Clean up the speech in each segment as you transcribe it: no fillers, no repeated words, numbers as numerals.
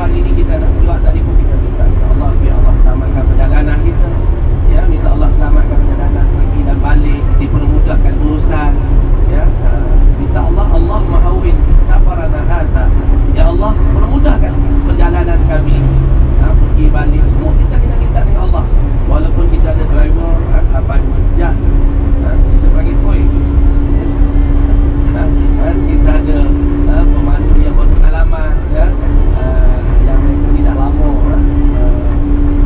hari ni kita nak buat tadi pun kita minta Allah supaya Allah selamatkan perjalanan kita, ya, minta Allah selamatkan perjalanan pergi dan balik, dipermudahkan urusan, ya. Minta Allah mahawin safarana hadza, ya Allah permudahkan perjalanan kami, pergi balik semua kita kena minta dengan Allah. Walaupun kita ada driver apa jas, sebagai koi, kita ada pemandu yang berpengalaman, ya, yang mereka tidak lama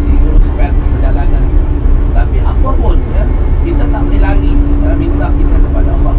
diuruskan perjalanan. Tapi apa pun, ya, kita tak boleh lari, minta kita kepada Allah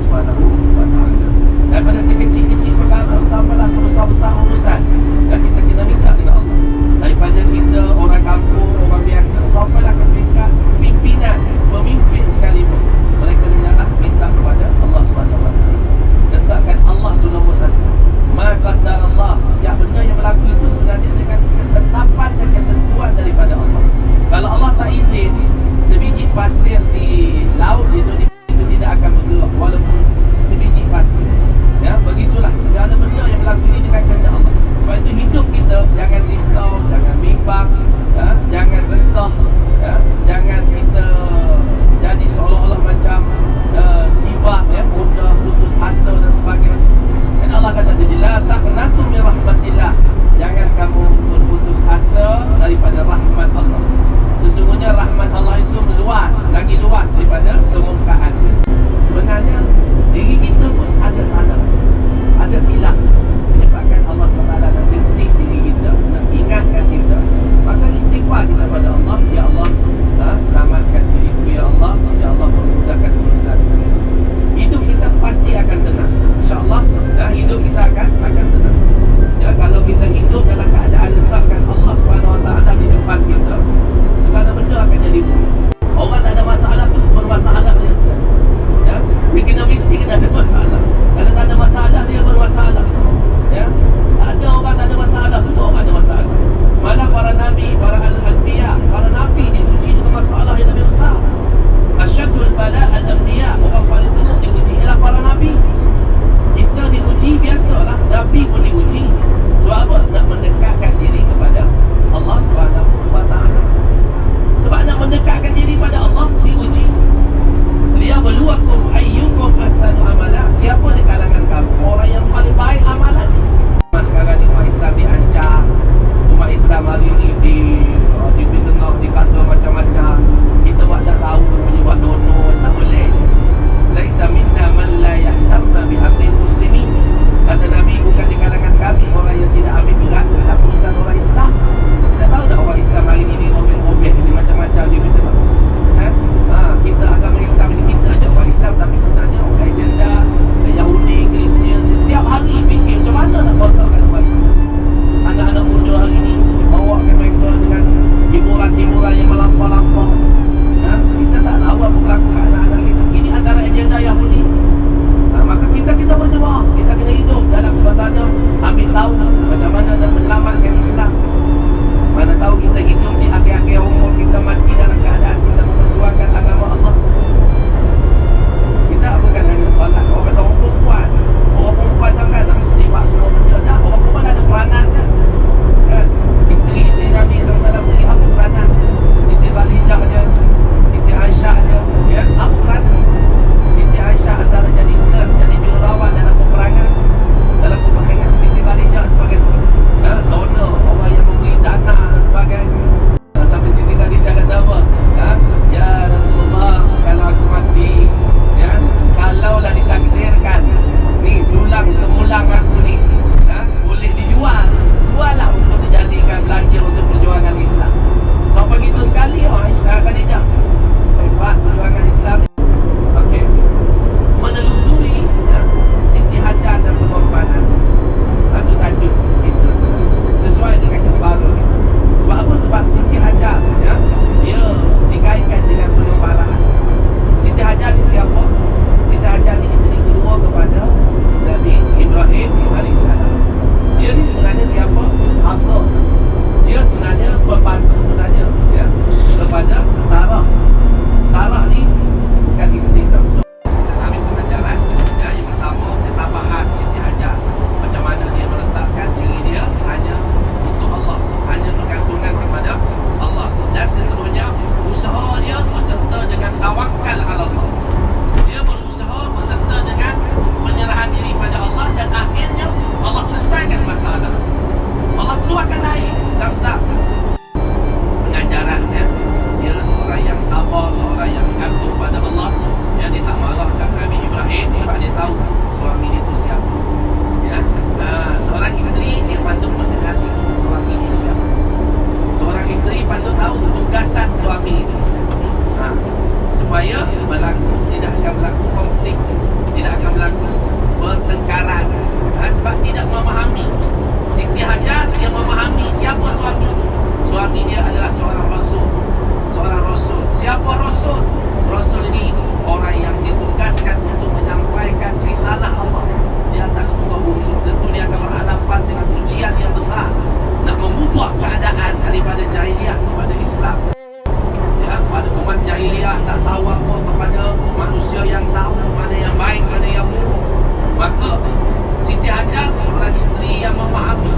Siti Hajar seorang isteri yang memahami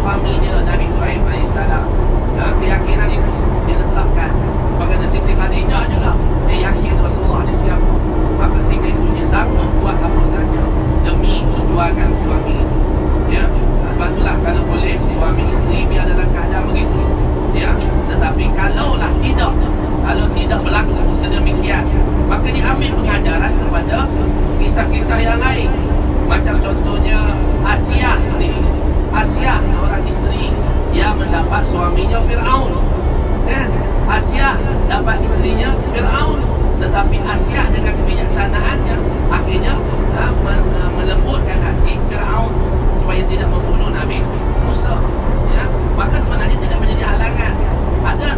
suami dia Nabi Ibrahim AS. Keyakinan itu diletakkan. Sebagaimana Siti Khadijah juga, dia yakin Rasulullah ni siapa. Maka ketika itu dia sanggup buat apa saja demi perjuangan suami. Ya, itulah kalau boleh suami isteri biar dalam keadaan begitu. Ya, tetapi kalau tidak berlaku sedemikian, maka diambil pengajaran kepada kisah-kisah yang lain. Macam contohnya Asia sendiri. Asia seorang isteri yang mendapat suaminya Fir'aun. Asia dapat isterinya Fir'aun, tetapi Asia dengan kebijaksanaannya akhirnya melembutkan hati Fir'aun supaya tidak membunuh Nabi Musa. Ya, maka sebenarnya tidak menjadi halangan. Ada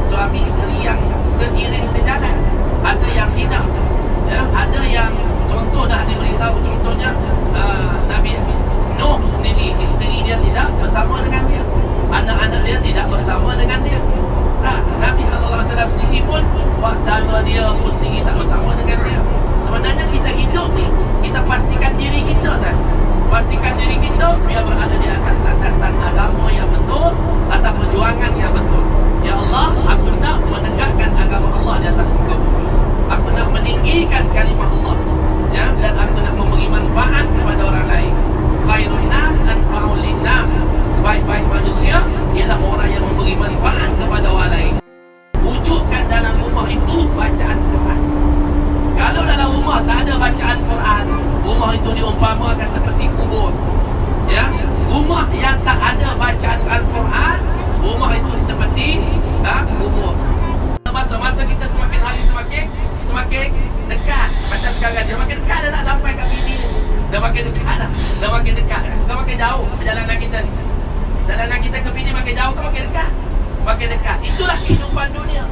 suami isteri yang seiring sejalan, ada yang tidak. Ya, ada yang contoh dah diberitahu, contohnya Nabi Nuh sendiri, isteri dia tidak bersama dengan dia, anak-anak dia tidak bersama dengan dia. Nabi SAW sendiri pun buat saudara dia pun sendiri tak bersama dengan dia. Sebenarnya kita hidup ni, kita pastikan diri kita saja. Pastikan diri kita biar berada di atas landasan agama yang betul atau perjuangan yang betul. Ya Allah, aku nak menegakkan agama Allah di atas muka bumi. Aku nak meninggikan kalimah Allah. Ya, dan aku nak memberi manfaat kepada orang lain. Khairun nas anfa'ul linnas. Sebaik-baik manusia ialah orang yang memberi manfaat kepada orang lain. Wujudkan dalam rumah itu bacaan Quran. Kalau dalam rumah tak ada bacaan Quran, rumah itu diumpamakan seperti kubur. Ya, rumah yang tak ada bacaan Al-Quran, rumah itu seperti kubur. Masa-masa kita semakin hari semakin dekat. Macam sekarang dia makin dekat dah nak sampai kat bini ni. Dah makin dekat dah. Dah makin dekat. Dah makin jauh perjalanan kita ni. Perjalanan kita ke bini makin jauh ke makin dekat? Makin dekat. Itulah kehidupan dunia.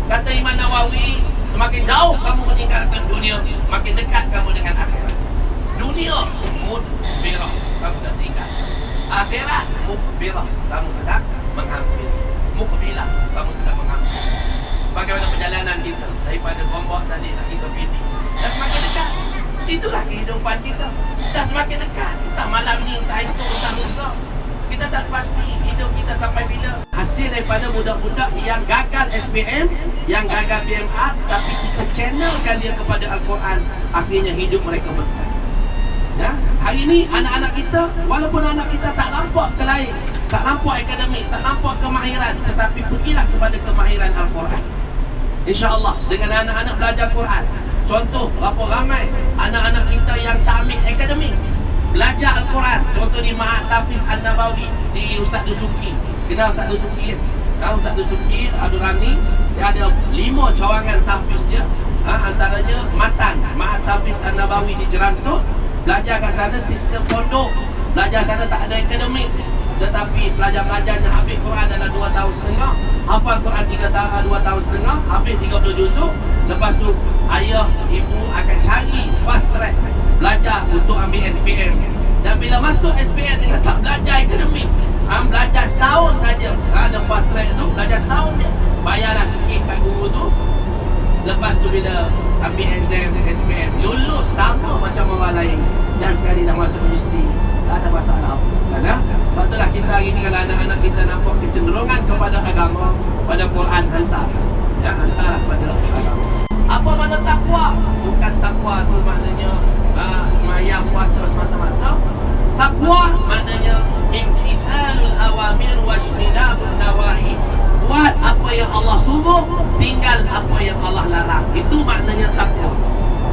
Kata Imam Nawawi, semakin jauh kamu meninggalkan dunia, makin dekat kamu dengan akhirat. Dunia mudbirah, kamu dah tinggal. Akhirat mukbirah, kamu sedang menghampiri. Mukbilah, kamu sedang menghampiri. Bagaimana perjalanan kita daripada Gombak tadi lagi ke Pidi, dah semakin dekat. Itulah kehidupan kita. Dah semakin dekat. Entah malam ni, entah esok, entah lusa. Kita tak pasti hidup kita sampai bila. Hasil daripada budak-budak yang gagal SPM, yang gagal PMR, tapi kita channelkan dia kepada Al-Quran, akhirnya hidup mereka berkah. Ya? Hari ini anak-anak kita, walaupun anak kita tak nampak ke lain, tak nampak akademik, tak nampak kemahiran, tetapi pergilah kepada kemahiran Al-Quran. InsyaAllah dengan anak-anak belajar Quran. Contoh, berapa ramai anak-anak kita yang tak ambil akademik, belajar Al-Quran. Contoh di Ma'at Tafiz An-Nabawi, di Ustaz Dusuki. Kenal Ustaz Dusuki? Ustaz Dusuki Abdul Rani, dia ada 5 cawangan tahfiz dia. Antaranya Matan, Ma'at Tafiz An-Nabawi di Jerantut. Belajar kat sana sistem pondok. Belajar sana tak ada akademik, tetapi pelajar-pelajarnya habis Quran dalam 2 tahun setengah, hafal Quran 2 tahun setengah, habis 30 juzuk. Lepas tu ayah, ibu akan cari fast track belajar untuk ambil SPM. Dan bila masuk SPM dengan tak belajar akademik, belajar setahun saja. Ada fast track tu, belajar setahun je. Bayarlah sikit kat guru tu. Lepas tu bila ambil exam SPM, lulus sama macam orang lain. Dan sekali dah masuk universiti, tak ada masalah apa. Sebab itulah kita hari ni kalau anak-anak kita nampak kecenderungan kepada agama, pada Quran, hantar. Ya, hantarlah pada agama. Apa makna takwa? Bukan takwa tu maknanya semayang, puasa semata-mata. Takwa maknanya imtithalul awamir wajtinabun nawahi. Buat apa yang Allah suruh, tinggal apa yang Allah larang. Itu maknanya takwa.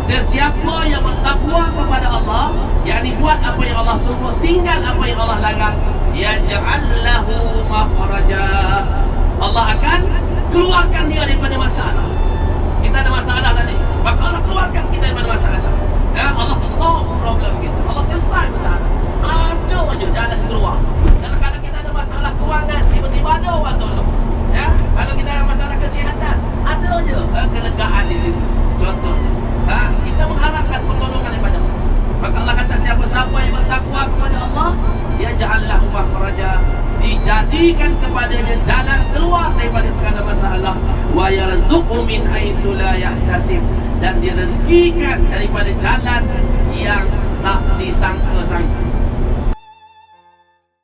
Sesiapa yang bertakwa kepada Allah, yakni buat apa yang Allah suruh, tinggal apa yang Allah larang, yaj'al lahu makhraja. Allah akan keluarkan dia daripada masalah. Kita ada masalah tadi, maka Allah keluarkan kita daripada masalah. Ya, Allah solve problem kita. Allah selesai masalah. Ada aja jalan keluar. Dan kalau kita ada masalah kewangan, tiba-tiba ada orang tolong. Ya, kalau kita ada masalah kesihatan, ada aja kelegaan di situ. Contohnya, kita mengharapkan pertolongan daripada Allah. Maka Allah kata siapa-siapa yang bertakwa kepada Allah, dia ja'allahu makhraja, dijadikan kepadanya jalan keluar daripada segala masalah, wa yarzuqhu min haitsu la yahtasib, dan direzekikan daripada jalan